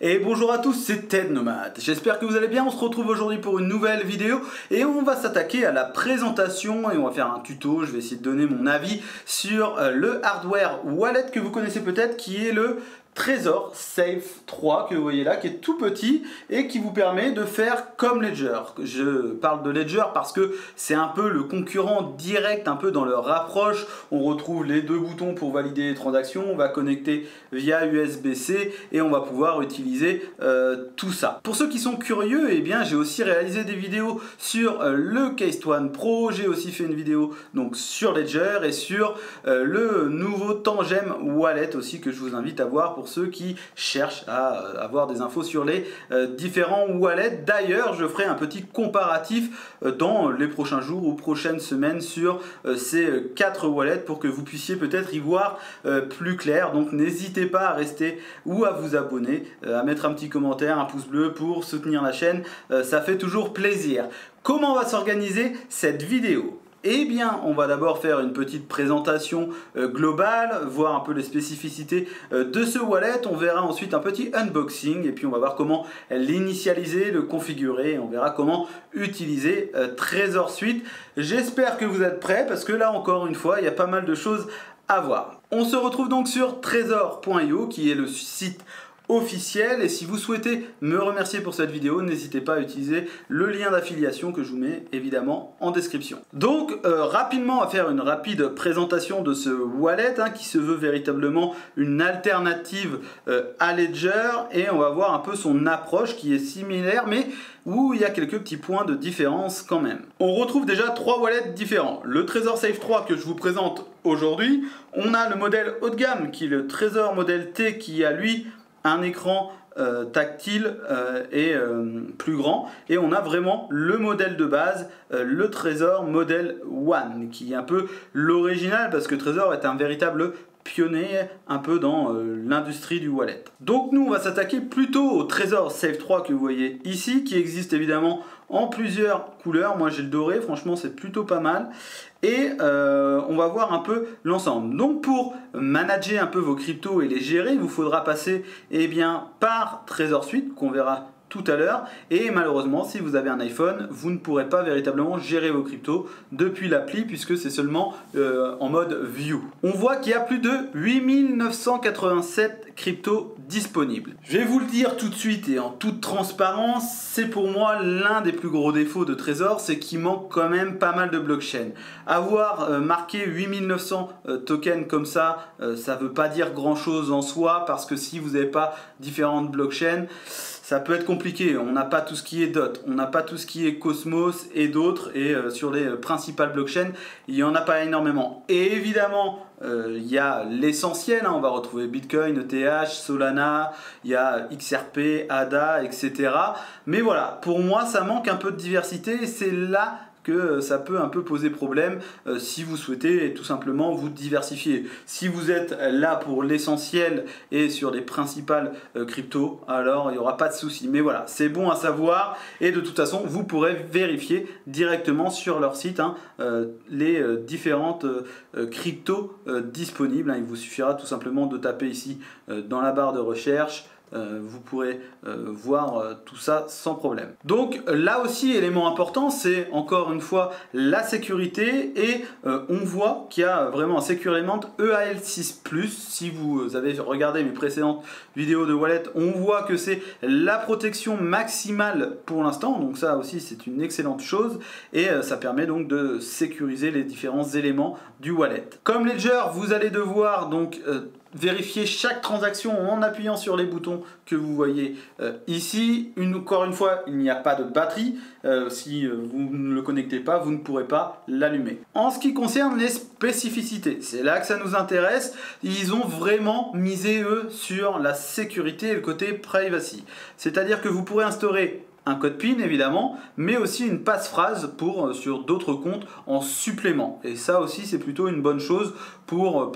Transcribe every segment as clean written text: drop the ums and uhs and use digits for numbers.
Et bonjour à tous, c'est Ted Nomad. J'espère que vous allez bien. On se retrouve aujourd'hui pour une nouvelle vidéo et on va s'attaquer à la présentation et on va faire un tuto. Je vais essayer de donner mon avis sur le hardware wallet que vous connaissez peut-être, qui est le Trezor Safe 3 que vous voyez là, qui est tout petit et qui vous permet de faire comme Ledger. Je parle de Ledger parce que c'est un peu le concurrent direct, un peu dans leur approche. On retrouve les deux boutons pour valider les transactions, on va connecter via USB-C et on va pouvoir utiliser tout ça. Pour ceux qui sont curieux, eh bien j'ai aussi réalisé des vidéos sur le Case One Pro, j'ai aussi fait une vidéo donc sur Ledger et sur le nouveau Tangem Wallet aussi, que je vous invite à voir pour ceux qui cherchent à avoir des infos sur les différents wallets. D'ailleurs, je ferai un petit comparatif dans les prochains jours ou prochaines semaines sur ces 4 wallets pour que vous puissiez peut-être y voir plus clair. Donc n'hésitez pas à rester ou à vous abonner, à mettre un petit commentaire, un pouce bleu pour soutenir la chaîne, ça fait toujours plaisir. Comment va s'organiser cette vidéo ? Eh bien, on va d'abord faire une petite présentation globale, voir un peu les spécificités de ce wallet. On verra ensuite un petit unboxing et puis on va voir comment l'initialiser, le configurer. Et on verra comment utiliser Trezor Suite. J'espère que vous êtes prêts parce que là, encore une fois, il y a pas mal de choses à voir. On se retrouve donc sur trezor.io qui est le site officiel, et si vous souhaitez me remercier pour cette vidéo, n'hésitez pas à utiliser le lien d'affiliation que je vous mets évidemment en description. Donc rapidement, on va faire une rapide présentation de ce wallet qui se veut véritablement une alternative à Ledger, et on va voir un peu son approche qui est similaire mais où il y a quelques petits points de différence quand même. On retrouve déjà 3 wallets différents. Le Trezor Safe 3 que je vous présente aujourd'hui, on a le modèle haut de gamme qui est le Trezor Model T, qui a lui un écran tactile et plus grand, et on a vraiment le modèle de base, le Trezor Model One, qui est un peu l'original parce que Trezor est un véritable pionnier un peu dans l'industrie du wallet. Donc nous on va s'attaquer plutôt au Trezor Safe 3 que vous voyez ici, qui existe évidemment en plusieurs couleurs. Moi j'ai le doré, franchement c'est plutôt pas mal. Et on va voir un peu l'ensemble. Donc pour manager un peu vos cryptos et les gérer, il vous faudra passer par Trezor Suite, qu'on verra tout à l'heure, et malheureusement si vous avez un iPhone, vous ne pourrez pas véritablement gérer vos cryptos depuis l'appli puisque c'est seulement en mode view. On voit qu'il y a plus de 8987 cryptos disponibles. Je vais vous le dire tout de suite et en toute transparence, c'est pour moi l'un des plus gros défauts de Trezor, c'est qu'il manque quand même pas mal de blockchains. Avoir marqué 8900 tokens comme ça, ça veut pas dire grand chose en soi, parce que si vous n'avez pas différentes blockchains, ça peut être compliqué. On n'a pas tout ce qui est DOT, on n'a pas tout ce qui est Cosmos et d'autres, et sur les principales blockchains, il n'y en a pas énormément. Et évidemment, il y a l'essentiel, on va retrouver Bitcoin, ETH, Solana, il y a XRP, ADA, etc. Mais voilà, pour moi, ça manque un peu de diversité, et c'est là que ça peut un peu poser problème si vous souhaitez tout simplement vous diversifier. Si vous êtes là pour l'essentiel et sur les principales cryptos, alors il n'y aura pas de souci. Mais voilà, c'est bon à savoir, et de toute façon vous pourrez vérifier directement sur leur site les différentes cryptos disponibles. Il vous suffira tout simplement de taper ici dans la barre de recherche. Vous pourrez voir tout ça sans problème. Donc là aussi, élément important, c'est encore une fois la sécurité, et on voit qu'il y a vraiment un Secure Element EAL6+. Si vous avez regardé mes précédentes vidéos de wallet, on voit que c'est la protection maximale pour l'instant, donc ça aussi c'est une excellente chose, et ça permet donc de sécuriser les différents éléments du wallet. Comme Ledger, vous allez devoir donc vérifier chaque transaction en appuyant sur les boutons que vous voyez ici. Encore une fois, il n'y a pas de batterie. Si vous ne le connectez pas, vous ne pourrez pas l'allumer. En ce qui concerne les spécificités, c'est là que ça nous intéresse. Ils ont vraiment misé, eux, sur la sécurité et le côté privacy. C'est-à-dire que vous pourrez instaurer un code PIN évidemment, mais aussi une passphrase sur d'autres comptes en supplément. Et ça aussi c'est plutôt une bonne chose pour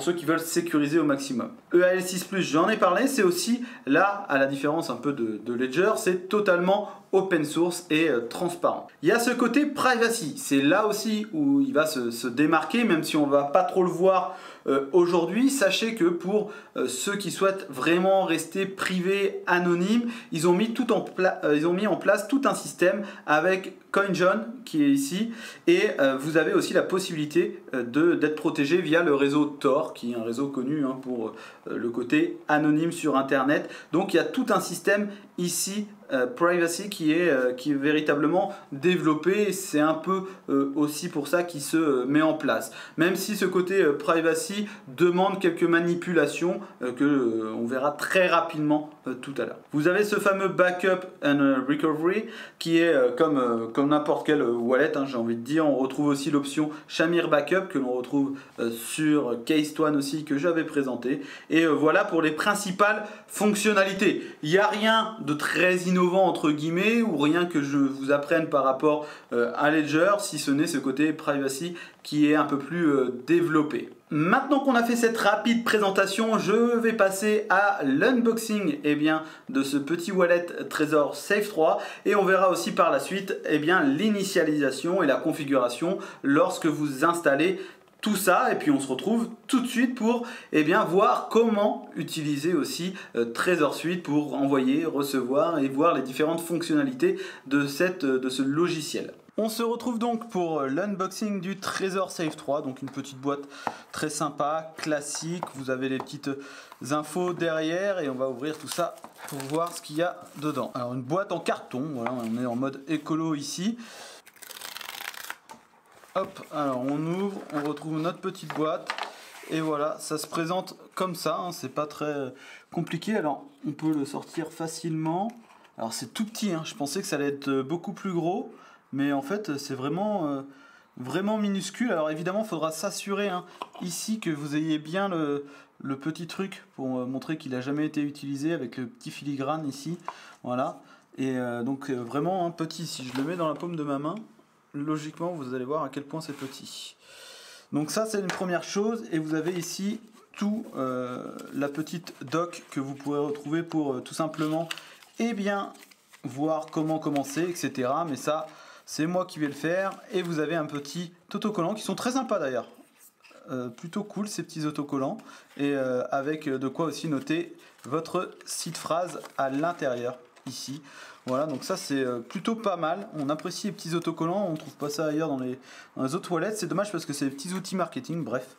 ceux qui veulent sécuriser au maximum. EAL6+, j'en ai parlé, c'est aussi là, à la différence un peu de Ledger, c'est totalement open source et transparent. Il y a ce côté privacy, c'est là aussi où il va se démarquer, même si on va pas trop le voir aujourd'hui. Sachez que pour ceux qui souhaitent vraiment rester privés, anonymes, ils ont mis en place tout un système avec CoinJoin qui est ici, et vous avez aussi la possibilité d'être protégé via le réseau Tor, qui est un réseau connu pour le côté anonyme sur internet. Donc il y a tout un système ici privacy qui est véritablement développé, et c'est un peu aussi pour ça qu'il se met en place, même si ce côté privacy demande quelques manipulations que on verra très rapidement tout à l'heure. Vous avez ce fameux backup and recovery qui est comme n'importe quelle wallet, j'ai envie de dire. On retrouve aussi l'option Shamir Backup que l'on retrouve sur Keystone aussi, que j'avais présenté, et voilà pour les principales fonctionnalités. Il n'y a rien de très innovant entre guillemets, ou rien que je vous apprenne par rapport à Ledger, si ce n'est ce côté privacy qui est un peu plus développé. Maintenant qu'on a fait cette rapide présentation, je vais passer à l'unboxing de ce petit wallet Trésor Safe 3, et on verra aussi par la suite l'initialisation et la configuration lorsque vous installez tout ça, et puis on se retrouve tout de suite pour voir comment utiliser aussi Trésor Suite pour envoyer, recevoir et voir les différentes fonctionnalités de ce logiciel. On se retrouve donc pour l'unboxing du Trésor Safe 3, donc une petite boîte très sympa, classique. Vous avez les petites infos derrière, et on va ouvrir tout ça pour voir ce qu'il y a dedans. Alors une boîte en carton, voilà, on est en mode écolo ici. Hop, alors on ouvre, on retrouve notre petite boîte, et voilà, ça se présente comme ça, c'est pas très compliqué. Alors on peut le sortir facilement. Alors c'est tout petit, je pensais que ça allait être beaucoup plus gros, mais en fait c'est vraiment minuscule. Alors évidemment il faudra s'assurer ici que vous ayez bien le petit truc pour montrer qu'il n'a jamais été utilisé, avec le petit filigrane ici, voilà. Et donc vraiment petit, si je le mets dans la paume de ma main, logiquement vous allez voir à quel point c'est petit. Donc ça c'est une première chose, et vous avez ici tout la petite doc que vous pourrez retrouver pour tout simplement voir comment commencer, etc. Mais ça c'est moi qui vais le faire. Et vous avez un petit autocollant qui sont très sympas d'ailleurs, plutôt cool ces petits autocollants, et avec de quoi aussi noter votre site phrase à l'intérieur ici. Voilà, donc ça c'est plutôt pas mal. On apprécie les petits autocollants, on ne trouve pas ça ailleurs dans les autres wallets. C'est dommage parce que c'est des petits outils marketing, bref.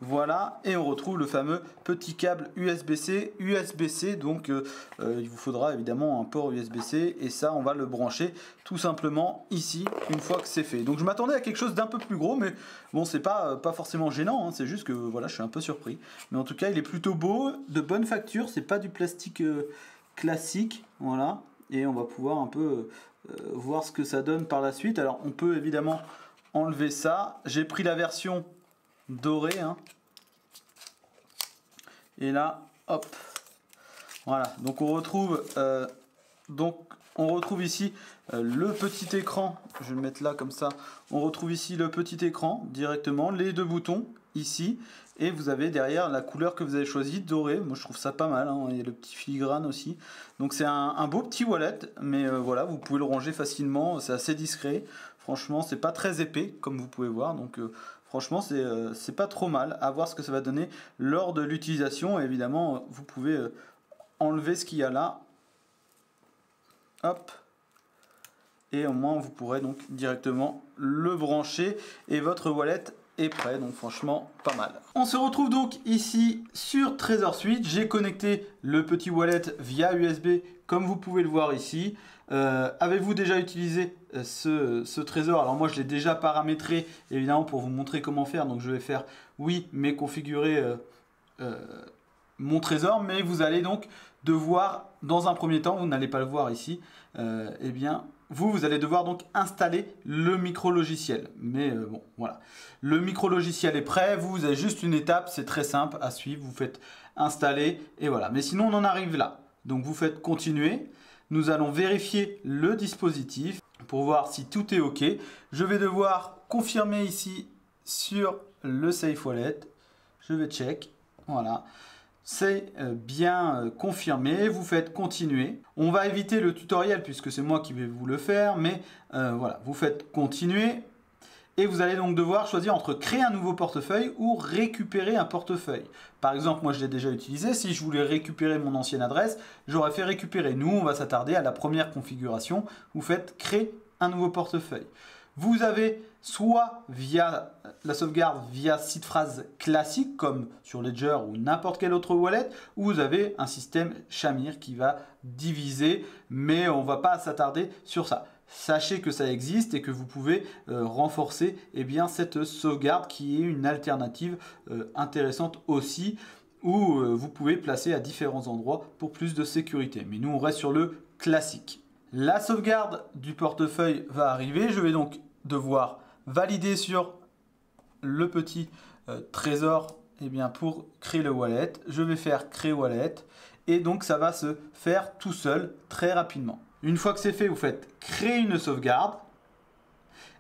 Voilà, et on retrouve le fameux petit câble USB-C, donc il vous faudra évidemment un port USB-C, et ça on va le brancher tout simplement ici une fois que c'est fait. Donc je m'attendais à quelque chose d'un peu plus gros, mais bon, c'est pas forcément gênant, c'est juste que voilà, je suis un peu surpris. Mais en tout cas il est plutôt beau, de bonne facture, c'est pas du plastique classique, voilà, et on va pouvoir un peu voir ce que ça donne par la suite. Alors on peut évidemment enlever ça, j'ai pris la version doré, et là hop, voilà, donc on retrouve ici le petit écran. Je vais le mettre là comme ça. On retrouve ici le petit écran directement, les deux boutons ici, et vous avez derrière la couleur que vous avez choisie, doré. Moi je trouve ça pas mal, il y a le petit filigrane aussi, donc c'est un beau petit wallet, mais voilà, vous pouvez le ranger facilement, c'est assez discret, franchement c'est pas très épais comme vous pouvez voir, donc franchement c'est pas trop mal. À voir ce que ça va donner lors de l'utilisation. Et évidemment vous pouvez enlever ce qu'il y a là, hop, et au moins vous pourrez donc directement le brancher, et votre wallet est prêt. Donc franchement pas mal. On se retrouve donc ici sur Trésor Suite. J'ai connecté le petit wallet via USB comme vous pouvez le voir ici. Avez-vous déjà utilisé ce trésor? Alors moi je l'ai déjà paramétré évidemment pour vous montrer comment faire, donc je vais faire oui, mais configurer mon trésor. Mais vous allez donc devoir, dans un premier temps, vous n'allez pas le voir ici, vous allez devoir donc installer le micro logiciel. Mais bon, voilà, le micro logiciel est prêt, vous avez juste une étape, c'est très simple à suivre, vous faites installer et voilà. Mais sinon on en arrive là, donc vous faites continuer. Nous allons vérifier le dispositif pour voir si tout est OK. Je vais devoir confirmer ici sur le Safe Wallet. Je vais check. Voilà. C'est bien confirmé. Vous faites continuer. On va éviter le tutoriel puisque c'est moi qui vais vous le faire. Mais voilà, vous faites continuer. Et vous allez donc devoir choisir entre créer un nouveau portefeuille ou récupérer un portefeuille. Par exemple, moi je l'ai déjà utilisé, si je voulais récupérer mon ancienne adresse, j'aurais fait récupérer. Nous, on va s'attarder à la première configuration. Vous faites créer un nouveau portefeuille. Vous avez soit via la sauvegarde via site phrase classique comme sur Ledger ou n'importe quel autre wallet, ou vous avez un système Shamir qui va diviser, mais on ne va pas s'attarder sur ça. Sachez que ça existe et que vous pouvez renforcer cette sauvegarde qui est une alternative intéressante aussi, où vous pouvez placer à différents endroits pour plus de sécurité. Mais nous, on reste sur le classique. La sauvegarde du portefeuille va arriver. Je vais donc devoir valider sur le petit trésor pour créer le wallet. Je vais faire créer wallet et donc ça va se faire tout seul très rapidement. Une fois que c'est fait, vous faites créer une sauvegarde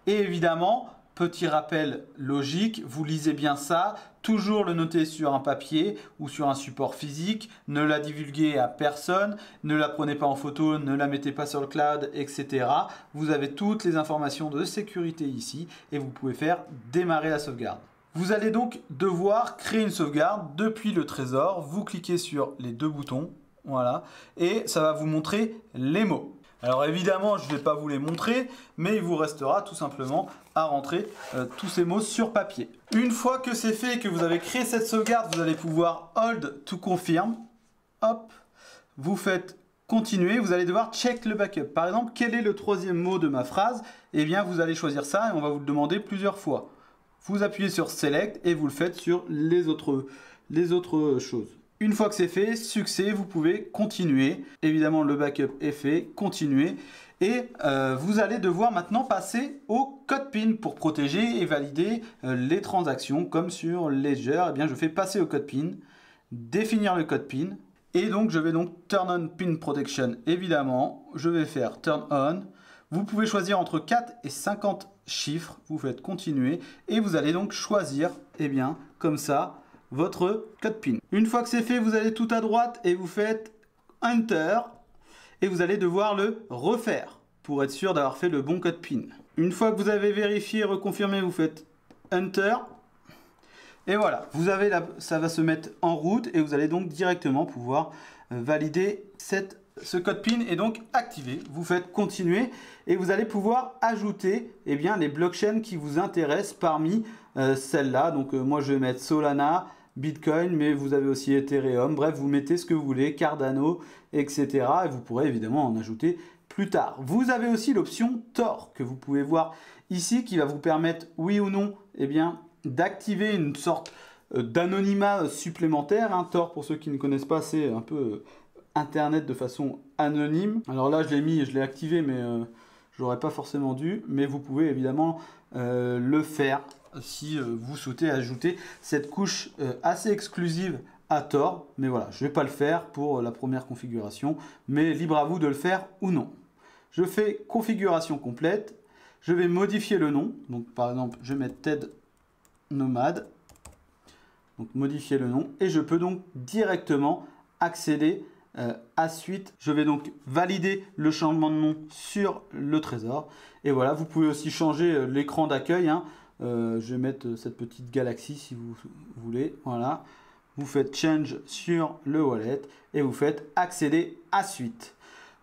et évidemment, petit rappel logique, vous lisez bien ça, toujours le noter sur un papier ou sur un support physique, ne la divulguez à personne, ne la prenez pas en photo, ne la mettez pas sur le cloud, etc. Vous avez toutes les informations de sécurité ici et vous pouvez faire démarrer la sauvegarde. Vous allez donc devoir créer une sauvegarde depuis le trésor, vous cliquez sur les deux boutons, voilà, et ça va vous montrer les mots. Alors évidemment, je ne vais pas vous les montrer, mais il vous restera tout simplement à rentrer tous ces mots sur papier. Une fois que c'est fait et que vous avez créé cette sauvegarde, vous allez pouvoir Hold to Confirm. Hop, vous faites continuer, vous allez devoir check le backup. Par exemple, quel est le troisième mot de ma phrase? Eh bien, vous allez choisir ça et on va vous le demander plusieurs fois. Vous appuyez sur Select et vous le faites sur les autres choses. Une fois que c'est fait, succès, vous pouvez continuer. Évidemment, le backup est fait, continuer. Et vous allez devoir maintenant passer au code PIN pour protéger et valider les transactions. Comme sur Ledger, eh bien, je fais passer au code PIN, définir le code PIN. Et donc, je vais donc Turn on PIN Protection, évidemment. Je vais faire Turn on. Vous pouvez choisir entre 4 et 50 chiffres. Vous faites continuer. Et vous allez donc choisir, comme ça, votre code PIN. Une fois que c'est fait, vous allez tout à droite et vous faites Enter et vous allez devoir le refaire pour être sûr d'avoir fait le bon code PIN. Une fois que vous avez vérifié et reconfirmé, vous faites Enter et voilà, ça va se mettre en route et vous allez donc directement pouvoir valider ce code PIN et donc activer. Vous faites continuer et vous allez pouvoir ajouter les blockchains qui vous intéressent parmi celles-là. Donc moi je vais mettre Solana, Bitcoin, mais vous avez aussi Ethereum. Bref, vous mettez ce que vous voulez, Cardano, etc. Et vous pourrez évidemment en ajouter plus tard. Vous avez aussi l'option Tor que vous pouvez voir ici qui va vous permettre, oui ou non, d'activer une sorte d'anonymat supplémentaire. Tor, pour ceux qui ne connaissent pas, c'est un peu Internet de façon anonyme. Alors là, je l'ai activé, mais j'aurais pas forcément dû. Mais vous pouvez évidemment le faire si vous souhaitez ajouter cette couche assez exclusive à Tor. Mais voilà, je ne vais pas le faire pour la première configuration, mais libre à vous de le faire ou non. Je fais configuration complète. Je vais modifier le nom. Donc par exemple, je vais mettre TED Nomad. Donc modifier le nom. Et je peux donc directement accéder à suite. Je vais donc valider le changement de nom sur le trésor. Et voilà, vous pouvez aussi changer l'écran d'accueil. Je vais mettre cette petite galaxie si vous voulez. Voilà. Vous faites Change sur le wallet et vous faites accéder à suite.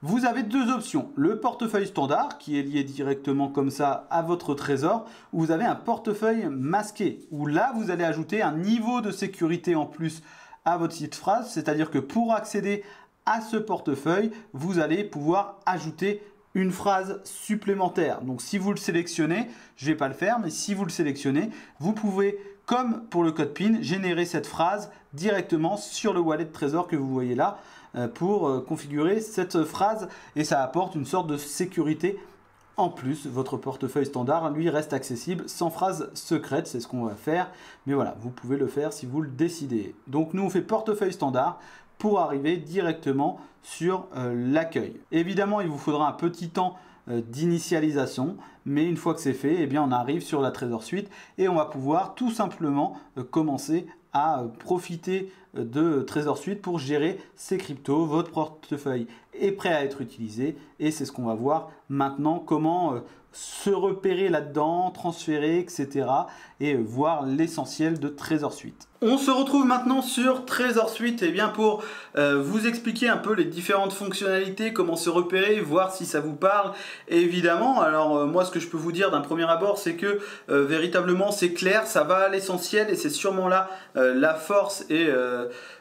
Vous avez deux options. Le portefeuille standard qui est lié directement comme ça à votre trésor. Ou vous avez un portefeuille masqué où là vous allez ajouter un niveau de sécurité en plus à votre site phrase. C'est-à-dire que pour accéder à ce portefeuille, vous allez pouvoir ajouter une phrase supplémentaire. Donc si vous le sélectionnez, je ne vais pas le faire, mais si vous le sélectionnez, vous pouvez, comme pour le code PIN, générer cette phrase directement sur le wallet trésor que vous voyez là pour configurer cette phrase et ça apporte une sorte de sécurité en plus. Votre portefeuille standard, lui, reste accessible sans phrase secrète, c'est ce qu'on va faire. Mais voilà, vous pouvez le faire si vous le décidez. Donc nous, on fait portefeuille standard pour arriver directement sur l'accueil. Évidemment, il vous faudra un petit temps d'initialisation, mais une fois que c'est fait, on arrive sur la Trésor Suite et on va pouvoir tout simplement commencer à profiter de Trésor Suite pour gérer ces cryptos. Votre portefeuille est prêt à être utilisé et c'est ce qu'on va voir maintenant, comment se repérer là-dedans, transférer, etc. et voir l'essentiel de Trésor Suite. On se retrouve maintenant sur Trésor Suite pour vous expliquer un peu les différentes fonctionnalités, comment se repérer, voir si ça vous parle. Et évidemment, alors moi ce que je peux vous dire d'un premier abord, c'est que véritablement c'est clair, ça va à l'essentiel et c'est sûrement là la force et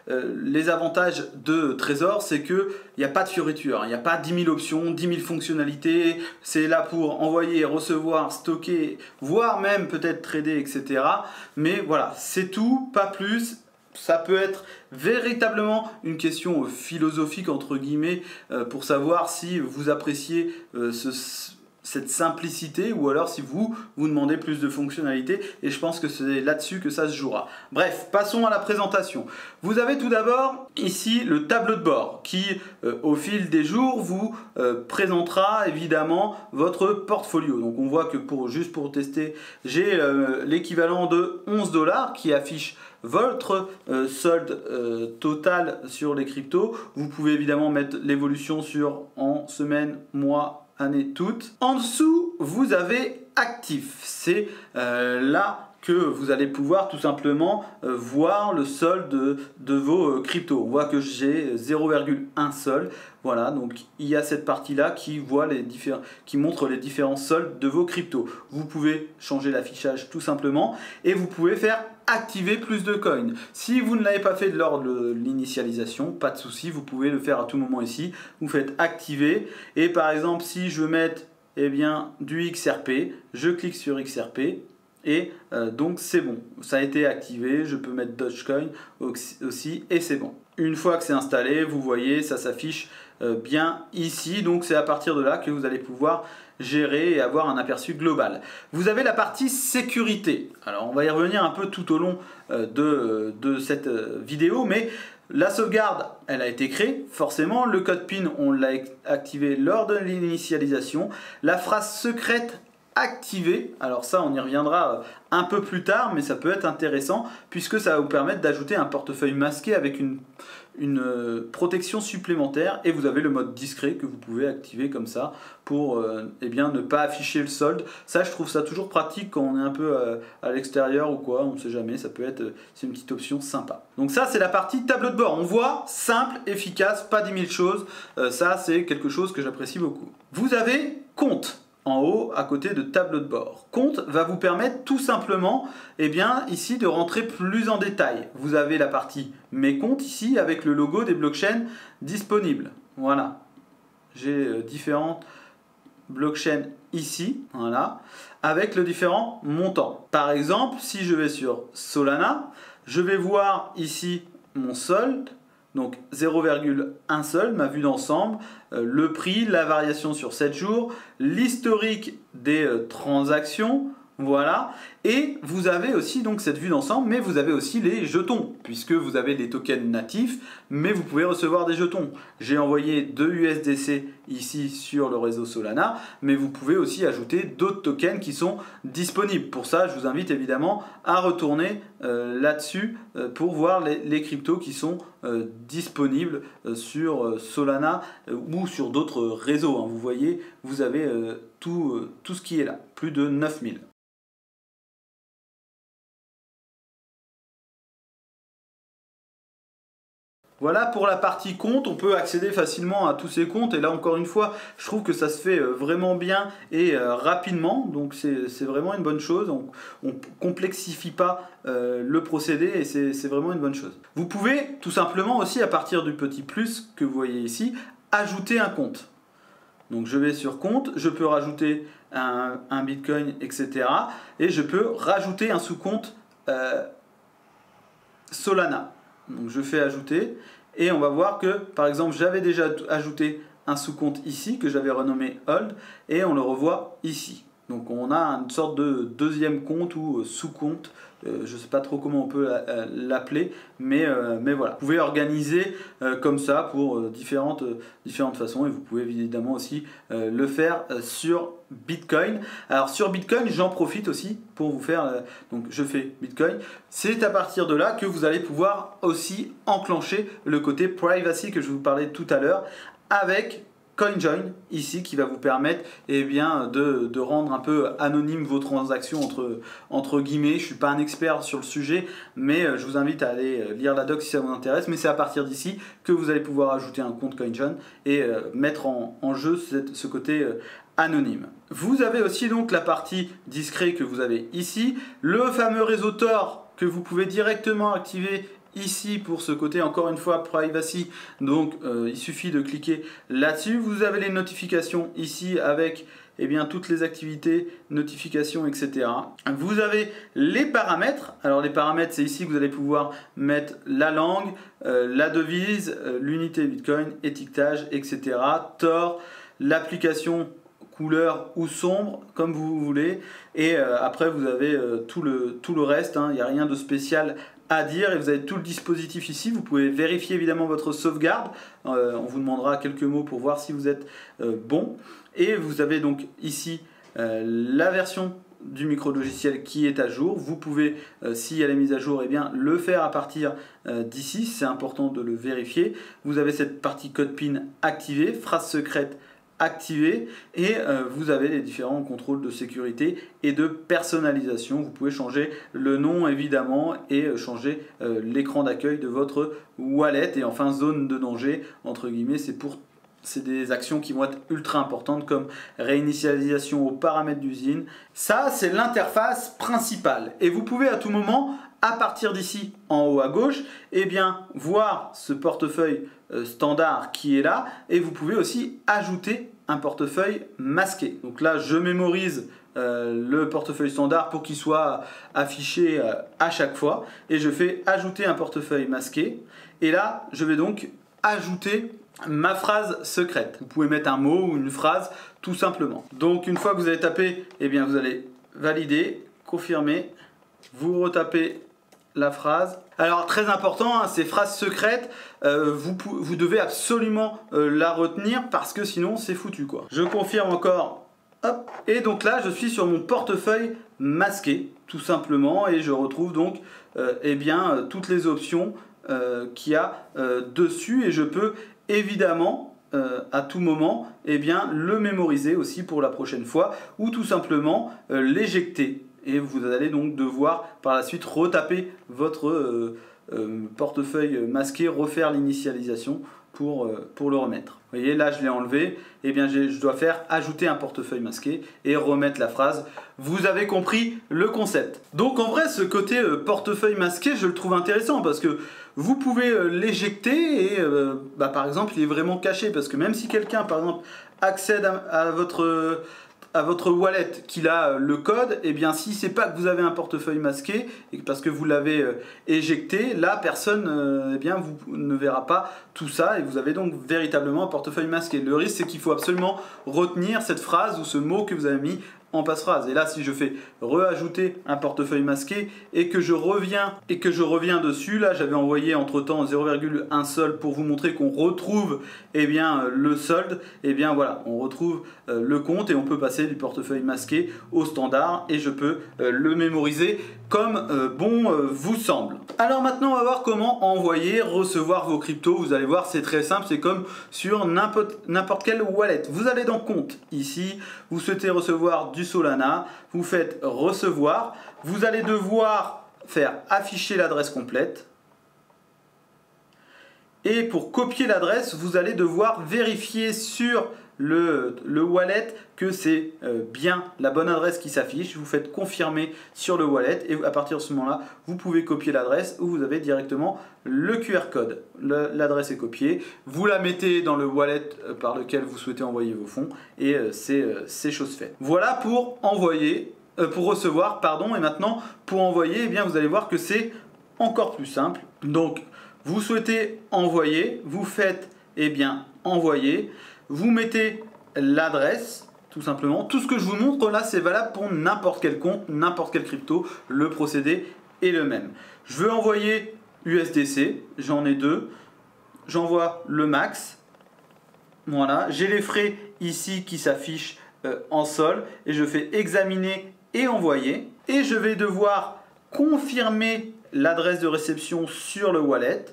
les avantages de Trésor, c'est qu'il n'y a pas de fioriture, il n'y a pas 10 000 options, 10 000 fonctionnalités, c'est là pour envoyer, recevoir, stocker, voire même peut-être trader, etc. Mais voilà, c'est tout, pas plus. Ça peut être véritablement une question philosophique entre guillemets pour savoir si vous appréciez cette simplicité ou alors si vous demandez plus de fonctionnalités, et je pense que c'est là-dessus que ça se jouera. Bref, passons à la présentation. Vous avez tout d'abord ici le tableau de bord qui au fil des jours vous présentera évidemment votre portfolio. Donc on voit que juste pour tester, j'ai l'équivalent de 11 $ qui affiche votre solde total sur les cryptos. Vous pouvez évidemment mettre l'évolution sur en semaine, mois, année, toute. En dessous, vous avez actif. C'est là que vous allez pouvoir tout simplement voir le solde de vos cryptos. On voit que j'ai 0,1 solde. Voilà, donc il y a cette partie-là qui montre les différents soldes de vos cryptos. Vous pouvez changer l'affichage tout simplement et vous pouvez faire activer plus de coins. Si vous ne l'avez pas fait lors de l'initialisation, pas de souci, vous pouvez le faire à tout moment ici. Vous faites activer et par exemple si je veux mettre du XRP, je clique sur XRP. Et donc c'est bon, ça a été activé, je peux mettre Dogecoin aussi et c'est bon. Une fois que c'est installé, vous voyez, ça s'affiche bien ici, donc c'est à partir de là que vous allez pouvoir gérer et avoir un aperçu global. Vous avez la partie sécurité. Alors on va y revenir un peu tout au long de cette vidéo, mais la sauvegarde, elle a été créée, forcément. Le code PIN, on l'a activé lors de l'initialisation. La phrase secrète activée, alors ça on y reviendra un peu plus tard, mais ça peut être intéressant puisque ça va vous permettre d'ajouter un portefeuille masqué avec une protection supplémentaire, et vous avez le mode discret que vous pouvez activer comme ça pour ne pas afficher le solde. Ça, je trouve ça toujours pratique quand on est un peu à l'extérieur ou quoi, on ne sait jamais, ça peut être, c'est une petite option sympa. Donc ça c'est la partie tableau de bord, on voit simple, efficace, pas 10 000 choses, ça c'est quelque chose que j'apprécie beaucoup. Vous avez compte en haut à côté de tableau de bord. Compte va vous permettre tout simplement ici de rentrer plus en détail. Vous avez la partie mes comptes ici avec le logo des blockchains disponibles. Voilà, j'ai différentes blockchains ici, voilà, avec le différent montant. Par exemple, si je vais sur Solana, je vais voir ici mon solde. Donc 0,1 solde, ma vue d'ensemble, le prix, la variation sur 7 jours, l'historique des transactions, voilà. Et vous avez aussi donc cette vue d'ensemble, mais vous avez aussi les jetons, puisque vous avez des tokens natifs, mais vous pouvez recevoir des jetons. J'ai envoyé 2 USDC ici sur le réseau Solana, mais vous pouvez aussi ajouter d'autres tokens qui sont disponibles. Pour ça, je vous invite évidemment à retourner là-dessus pour voir les cryptos qui sont disponibles sur Solana ou sur d'autres réseaux. Vous voyez, vous avez tout ce qui est là, plus de 9000. Voilà pour la partie compte, on peut accéder facilement à tous ces comptes, et là encore une fois je trouve que ça se fait vraiment bien et rapidement, donc c'est vraiment une bonne chose. On ne complexifie pas le procédé et c'est vraiment une bonne chose. Vous pouvez tout simplement aussi, à partir du petit plus que vous voyez ici, ajouter un compte. Donc je vais sur compte, je peux rajouter un bitcoin, etc. et je peux rajouter un sous-compte Solana. Donc je fais ajouter et on va voir que par exemple j'avais déjà ajouté un sous-compte ici que j'avais renommé Hold et on le revoit ici. Donc on a une sorte de deuxième compte ou sous-compte. Je ne sais pas trop comment on peut l'appeler, mais voilà. Vous pouvez organiser comme ça pour différentes façons, et vous pouvez évidemment aussi le faire sur Bitcoin. Alors sur Bitcoin, j'en profite aussi pour vous faire, donc je fais Bitcoin. C'est à partir de là que vous allez pouvoir aussi enclencher le côté privacy que je vous parlais tout à l'heure avec CoinJoin ici, qui va vous permettre de rendre un peu anonyme vos transactions entre guillemets. Je ne suis pas un expert sur le sujet, mais je vous invite à aller lire la doc si ça vous intéresse. Mais c'est à partir d'ici que vous allez pouvoir ajouter un compte CoinJoin et mettre en jeu ce côté anonyme. Vous avez aussi donc la partie discret que vous avez ici, le fameux réseau Tor que vous pouvez directement activer ici pour ce côté, encore une fois, privacy. Donc il suffit de cliquer là-dessus. Vous avez les notifications ici avec toutes les activités, notifications, etc. Vous avez les paramètres. Alors les paramètres, c'est ici que vous allez pouvoir mettre la langue, la devise, l'unité Bitcoin, étiquetage, etc. Tor, l'application couleur ou sombre, comme vous voulez. Et après, vous avez tout le reste. Il n'y a rien de spécial à dire, et vous avez tout le dispositif ici. Vous pouvez vérifier évidemment votre sauvegarde, on vous demandera quelques mots pour voir si vous êtes bon, et vous avez donc ici la version du micro-logiciel qui est à jour. Vous pouvez, si elle est mise à jour, le faire à partir d'ici, c'est important de le vérifier. Vous avez cette partie code PIN activée, phrase secrète activé, et vous avez les différents contrôles de sécurité et de personnalisation. Vous pouvez changer le nom évidemment et changer l'écran d'accueil de votre wallet. Et enfin, zone de danger entre guillemets, c'est des actions qui vont être ultra importantes comme réinitialisation aux paramètres d'usine. Ça, c'est l'interface principale, et vous pouvez à tout moment, à partir d'ici en haut à gauche, voir ce portefeuille standard qui est là, et vous pouvez aussi ajouter un portefeuille masqué. Donc là, je mémorise le portefeuille standard pour qu'il soit affiché à chaque fois, et je fais ajouter un portefeuille masqué, et là je vais donc ajouter ma phrase secrète. Vous pouvez mettre un mot ou une phrase tout simplement. Donc une fois que vous avez tapé, vous allez valider, confirmer, vous retapez la phrase. Alors très important, ces phrases secrètes, vous devez absolument la retenir, parce que sinon c'est foutu quoi. Je confirme encore, hop, et donc là je suis sur mon portefeuille masqué tout simplement, et je retrouve donc toutes les options qu'il y a dessus, et je peux évidemment à tout moment le mémoriser aussi pour la prochaine fois, ou tout simplement l'éjecter. Et vous allez donc devoir par la suite retaper votre portefeuille masqué, refaire l'initialisation pour le remettre. Vous voyez, là je l'ai enlevé, je dois faire ajouter un portefeuille masqué et remettre la phrase. Vous avez compris le concept. Donc en vrai, ce côté portefeuille masqué, je le trouve intéressant, parce que vous pouvez l'éjecter et par exemple il est vraiment caché, parce que même si quelqu'un par exemple accède à votre wallet, qu'il a le code, si c'est pas que vous avez un portefeuille masqué et parce que vous l'avez éjecté, là personne vous ne verra pas tout ça, et vous avez donc véritablement un portefeuille masqué. Le risque, c'est qu'il faut absolument retenir cette phrase ou ce mot que vous avez mis en passe-phrase. Et là, si je fais reajouter un portefeuille masqué et que je reviens dessus, là j'avais envoyé entre temps 0,1 solde pour vous montrer qu'on retrouve le solde, voilà, on retrouve le compte, et on peut passer du portefeuille masqué au standard, et je peux le mémoriser comme vous semble. Alors maintenant, on va voir comment envoyer, recevoir vos cryptos. Vous allez voir, c'est très simple, c'est comme sur n'importe quelle wallet. Vous allez dans compte ici, vous souhaitez recevoir du Solana, vous faites recevoir, vous allez devoir faire afficher l'adresse complète, et pour copier l'adresse, vous allez devoir vérifier sur le wallet que c'est bien la bonne adresse qui s'affiche. Vous faites confirmer sur le wallet, et à partir de ce moment là vous pouvez copier l'adresse, où vous avez directement le QR code. L'adresse est copiée, vous la mettez dans le wallet par lequel vous souhaitez envoyer vos fonds, et c'est chose faite. Voilà pour envoyer, pour recevoir pardon. Et maintenant pour envoyer, vous allez voir que c'est encore plus simple. Donc vous souhaitez envoyer, vous faites envoyer, vous mettez l'adresse tout simplement. Tout ce que je vous montre là, c'est valable pour n'importe quel compte, n'importe quel crypto. Le procédé est le même. Je veux envoyer USDC, j'en ai 2. J'envoie le max. Voilà, j'ai les frais ici qui s'affichent en sol et je fais examiner et envoyer. Et je vais devoir confirmer l'adresse de réception sur le wallet.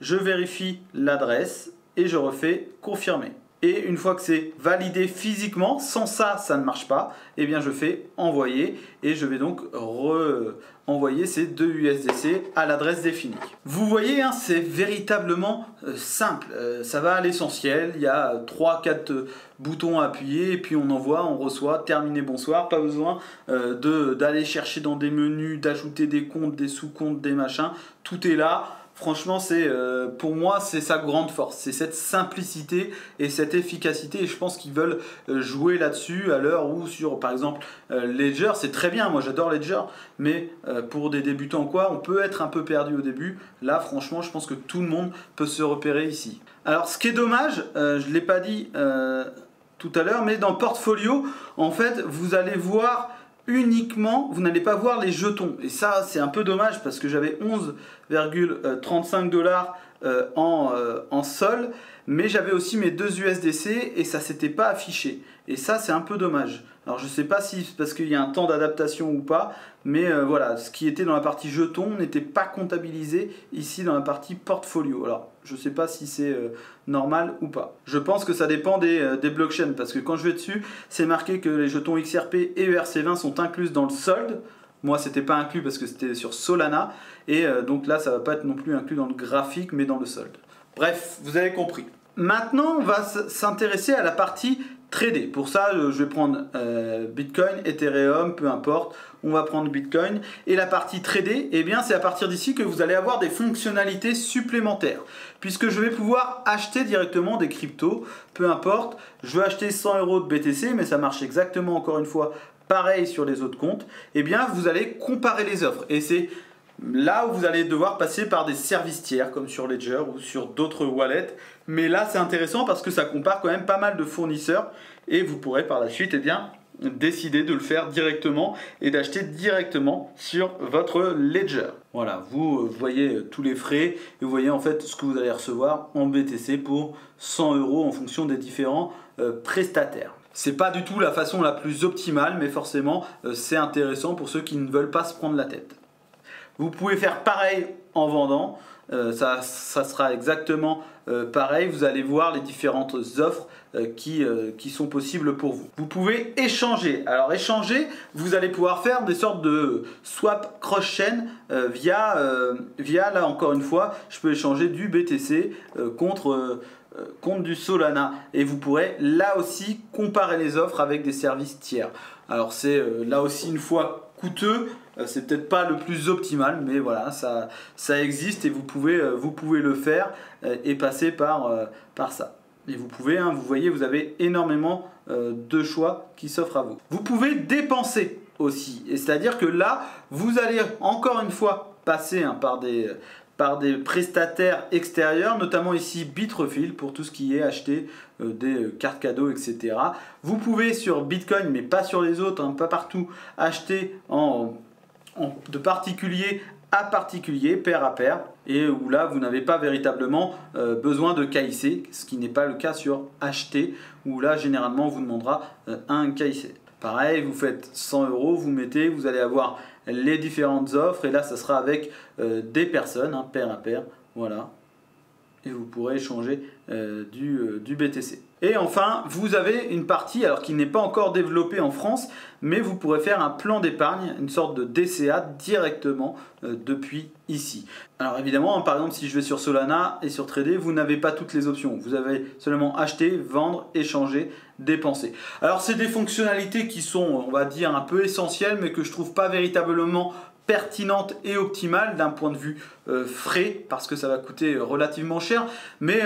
Je vérifie l'adresse et je refais confirmer. Et une fois que c'est validé physiquement, sans ça, ça ne marche pas, et bien je fais envoyer et je vais donc envoyer ces 2 USDC à l'adresse définie. Vous voyez, hein, c'est véritablement simple. Ça va à l'essentiel. Il y a 3-4 boutons à appuyer et puis on envoie, on reçoit, terminé, bonsoir. Pas besoin d'aller chercher dans des menus, d'ajouter des comptes, des sous-comptes, des machins. Tout est là. Franchement, pour moi, c'est sa grande force. C'est cette simplicité et cette efficacité. Et je pense qu'ils veulent jouer là-dessus à l'heure où sur, par exemple, Ledger, c'est très bien. Moi, j'adore Ledger. Mais pour des débutants, on peut être un peu perdu au début. Là, franchement, je pense que tout le monde peut se repérer ici. Alors, ce qui est dommage, je ne l'ai pas dit tout à l'heure, mais dans le portfolio, en fait, vous allez voir uniquement, vous n'allez pas voir les jetons. Et ça, c'est un peu dommage parce que j'avais 11,35 $ en sol, mais j'avais aussi mes 2 USDC et ça s'était pas affiché. Et ça, c'est un peu dommage. Alors, je sais pas si c'est parce qu'il y a un temps d'adaptation ou pas, mais voilà, ce qui était dans la partie jetons n'était pas comptabilisé ici dans la partie portfolio. Alors, je sais pas si c'est normal ou pas. Je pense que ça dépend des blockchains parce que quand je vais dessus, c'est marqué que les jetons XRP et ERC20 sont inclus dans le solde. Moi, c'était pas inclus parce que c'était sur Solana et donc là, ça va pas être non plus inclus dans le graphique, mais dans le solde. Bref, vous avez compris. Maintenant, on va s'intéresser à la partie trader. Pour ça, je vais prendre Bitcoin, Ethereum, peu importe. On va prendre Bitcoin. Et la partie trader, eh bien, c'est à partir d'ici que vous allez avoir des fonctionnalités supplémentaires. Puisque je vais pouvoir acheter directement des cryptos, peu importe. Je veux acheter 100 € de BTC, mais ça marche exactement, encore une fois, pareil sur les autres comptes. Eh bien, vous allez comparer les offres. Et c'est là où vous allez devoir passer par des services tiers comme sur Ledger ou sur d'autres wallets. Mais là, c'est intéressant parce que ça compare quand même pas mal de fournisseurs et vous pourrez par la suite décider de le faire directement et d'acheter directement sur votre Ledger. Voilà, vous voyez tous les frais et vous voyez en fait ce que vous allez recevoir en BTC pour 100 € en fonction des différents prestataires. C'est pas du tout la façon la plus optimale, mais forcément c'est intéressant pour ceux qui ne veulent pas se prendre la tête. Vous pouvez faire pareil en vendant, ça sera exactement pareil. Vous allez voir les différentes offres qui sont possibles pour vous. Vous pouvez échanger. Alors échanger, vous allez pouvoir faire des sortes de swap cross-chain via là encore une fois, je peux échanger du BTC contre du Solana et vous pourrez là aussi comparer les offres avec des services tiers. Alors c'est là aussi une fois coûteux, c'est peut-être pas le plus optimal, mais voilà, ça existe et vous pouvez le faire et passer par ça. Et vous pouvez, vous voyez, vous avez énormément de choix qui s'offrent à vous. Vous pouvez dépenser aussi, et c'est-à-dire que là, vous allez encore une fois passer par des prestataires extérieurs, notamment ici Bitrefill pour tout ce qui est acheter des cartes cadeaux, etc. Vous pouvez sur Bitcoin, mais pas sur les autres, pas partout, acheter de particulier à particulier, pair à pair, et où là vous n'avez pas véritablement besoin de KIC, ce qui n'est pas le cas sur acheter, où là généralement on vous demandera un KIC. Pareil, vous faites 100 €, vous allez avoir les différentes offres, et là ça sera avec des personnes, pair à pair, voilà. Et vous pourrez échanger du BTC. Et enfin, vous avez une partie, alors qui n'est pas encore développée en France, mais vous pourrez faire un plan d'épargne, une sorte de DCA directement depuis ici. Alors évidemment, par exemple, si je vais sur Solana et sur Trader, vous n'avez pas toutes les options. Vous avez seulement acheter, vendre, échanger, dépenser. Alors c'est des fonctionnalités qui sont, on va dire, un peu essentielles, mais que je trouve pas véritablement pertinente et optimale d'un point de vue frais, parce que ça va coûter relativement cher, mais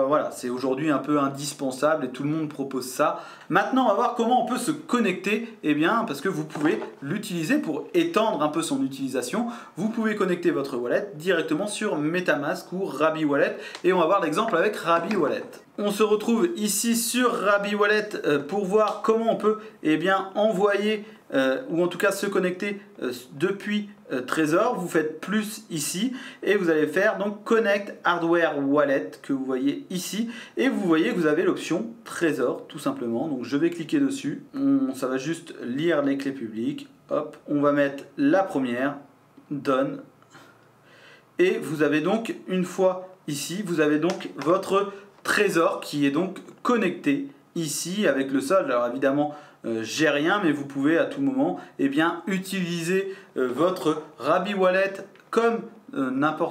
voilà, c'est aujourd'hui un peu indispensable et tout le monde propose ça. Maintenant, on va voir comment on peut se connecter, eh bien, parce que vous pouvez l'utiliser pour étendre un peu son utilisation. Vous pouvez connecter votre wallet directement sur MetaMask ou Rabby Wallet, et on va voir l'exemple avec Rabby Wallet. on se retrouve ici sur Rabi Wallet pour voir comment on peut envoyer ou en tout cas se connecter depuis Trésor. Vous faites plus ici et vous allez faire donc Connect Hardware Wallet que vous voyez ici et vous voyez que vous avez l'option Trésor tout simplement. Donc je vais cliquer dessus, ça va juste lire les clés publiques. Hop, on va mettre la première, Done. Et vous avez donc une fois ici, vous avez donc votre Trésor qui est donc connecté ici avec le solde. Alors évidemment, j'ai rien, mais vous pouvez à tout moment utiliser votre Rabi Wallet comme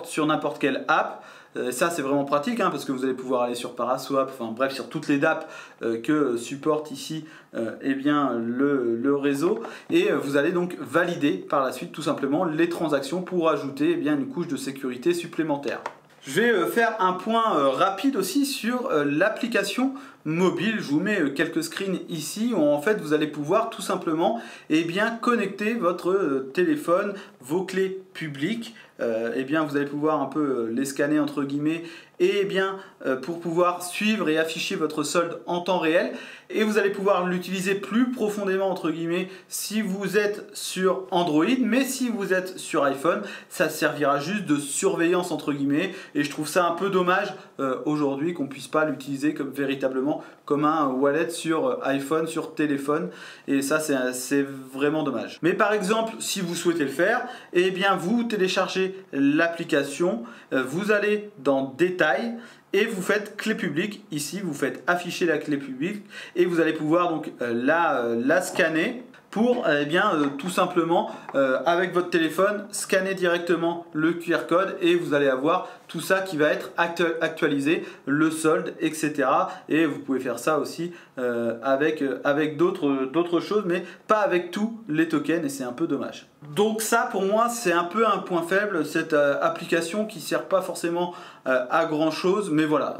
sur n'importe quelle app. Ça c'est vraiment pratique parce que vous allez pouvoir aller sur Paraswap, enfin bref sur toutes les dApps que supporte ici le réseau et vous allez donc valider par la suite tout simplement les transactions pour ajouter une couche de sécurité supplémentaire. Je vais faire un point rapide aussi sur l'application mobile. Je vous mets quelques screens ici où en fait vous allez pouvoir tout simplement connecter votre téléphone, vos clés publiques. Vous allez pouvoir un peu les scanner entre guillemets et pour pouvoir suivre et afficher votre solde en temps réel. Et vous allez pouvoir l'utiliser plus profondément entre guillemets si vous êtes sur Android, mais si vous êtes sur iPhone, ça servira juste de surveillance entre guillemets. Et je trouve ça un peu dommage aujourd'hui qu'on puisse pas l'utiliser véritablement comme un wallet sur iPhone, sur téléphone. Et ça c'est vraiment dommage. Mais par exemple, si vous souhaitez le faire, vous téléchargez l'application, vous allez dans Détails et vous faites clé publique. Ici vous faites afficher la clé publique et vous allez pouvoir donc la scanner pour tout simplement avec votre téléphone scanner directement le QR code et vous allez avoir tout ça qui va être actualisé, le solde, etc. Et vous pouvez faire ça aussi avec d'autres choses, mais pas avec tous les tokens et c'est un peu dommage. Donc ça pour moi c'est un peu un point faible, cette application qui ne sert pas forcément à grand chose, mais voilà,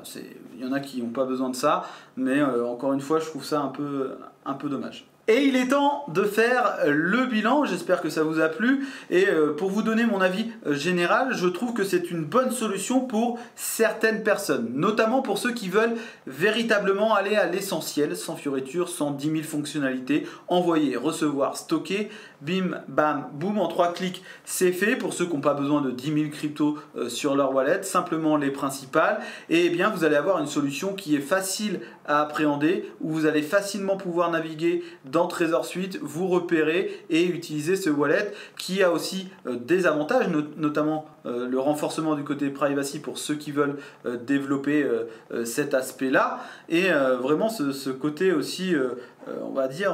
il y en a qui n'ont pas besoin de ça, mais encore une fois je trouve ça un peu dommage. Et il est temps de faire le bilan, j'espère que ça vous a plu. Et pour vous donner mon avis général, je trouve que c'est une bonne solution pour certaines personnes. Notamment pour ceux qui veulent véritablement aller à l'essentiel, sans fioritures, sans 10 000 fonctionnalités. Envoyer, recevoir, stocker, bim, bam, boum, en 3 clics, c'est fait. Pour ceux qui n'ont pas besoin de 10 000 cryptos sur leur wallet, simplement les principales. Et vous allez avoir une solution qui est facile à appréhender, où vous allez facilement pouvoir naviguer dans Trésor Suite, vous repérer et utiliser ce wallet qui a aussi des avantages, notamment le renforcement du côté privacy pour ceux qui veulent développer cet aspect là et vraiment ce côté aussi on va dire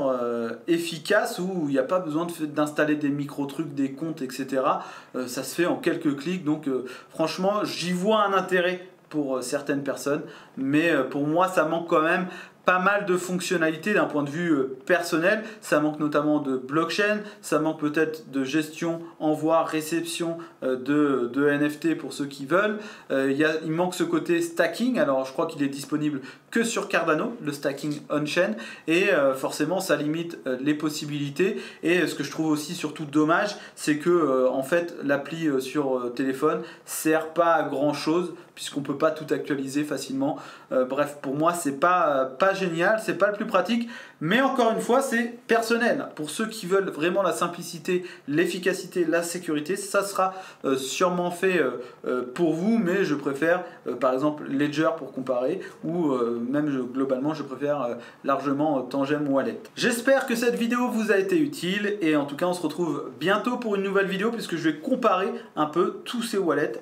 efficace où il n'y a pas besoin d'installer des micro trucs, des comptes, etc. Ça se fait en quelques clics, donc franchement j'y vois un intérêt pour certaines personnes, mais pour moi ça manque quand même pas mal de fonctionnalités d'un point de vue personnel. Ça manque notamment de blockchain, ça manque peut-être de gestion, envoi, réception de NFT pour ceux qui veulent. Il manque ce côté stacking, alors je crois qu'il est disponible que sur Cardano, le stacking on-chain, et forcément ça limite les possibilités. Et ce que je trouve aussi surtout dommage, c'est que en fait l'appli sur téléphone sert pas à grand chose puisqu'on peut pas tout actualiser facilement. Bref, pour moi c'est pas génial, c'est pas le plus pratique, mais encore une fois c'est personnel. Pour ceux qui veulent vraiment la simplicité, l'efficacité, la sécurité, ça sera sûrement fait pour vous, mais je préfère par exemple Ledger pour comparer, ou globalement je préfère largement Tangem Wallet. J'espère que cette vidéo vous a été utile et en tout cas on se retrouve bientôt pour une nouvelle vidéo puisque je vais comparer un peu tous ces wallets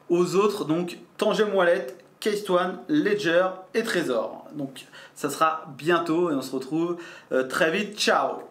aux autres, donc Tangem Wallet, Keystone, Ledger et Trésor. Donc ça sera bientôt et on se retrouve très vite. Ciao!